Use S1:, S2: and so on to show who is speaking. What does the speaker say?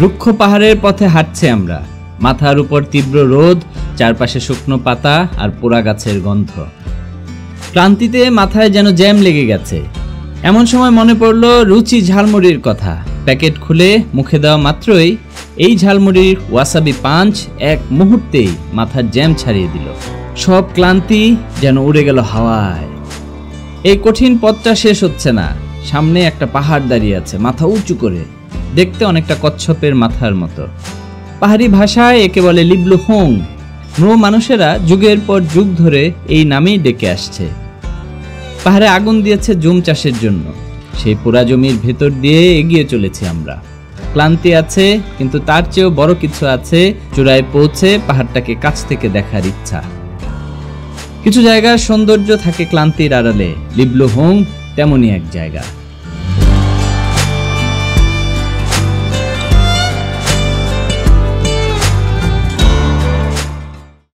S1: রুক্ষ পাহাড়ের পথে হাঁটছে আমরা, মাথার উপর তীব্র রোদ, চারপাশে শুকনো পাতা আর পোড়া গাছের গন্ধ। ক্লান্তিতে মাথায় যেন জ্যাম লেগে গেছে। এমন সময় মনে পড়ল রুচি ঝালমুড়ির কথা। প্যাকেট খুলে মুখে দেওয়া মাত্রই এই ঝালমুড়ির ওয়াসাবি পাঞ্চ এক মুহূর্তেই মাথার জ্যাম ছাড়িয়ে দিল। সব ক্লান্তি যেন উড়ে গেল হাওয়ায়। এই কঠিন পথটা শেষ হচ্ছে না। সামনে একটা পাহাড় দাঁড়িয়ে আছে, মাথা উঁচু করে, দেখতে অনেকটা কচ্ছপের মাথার মতো। পাহাড়ি ভাষায় একে বলে লিবলুহোং। মানুষেরা যুগের পর যুগ ধরে এই নামেই ডেকে আসছে। পাহাড়ে আগুন দিয়েছে জুম চাষের জন্য। সেই পোড়া জমির ভেতর দিয়ে এগিয়ে চলেছি আমরা। ক্লান্তি আছে, কিন্তু তার চেয়েও বড় কিছু আছে। চূড়ায় পৌঁছে পাহাড়টাকে কাছ থেকে দেখার ইচ্ছা। কিছু জায়গার সৌন্দর্য থাকে ক্লান্তির আড়ালে। লিবলুহোং তেমনই এক জায়গা।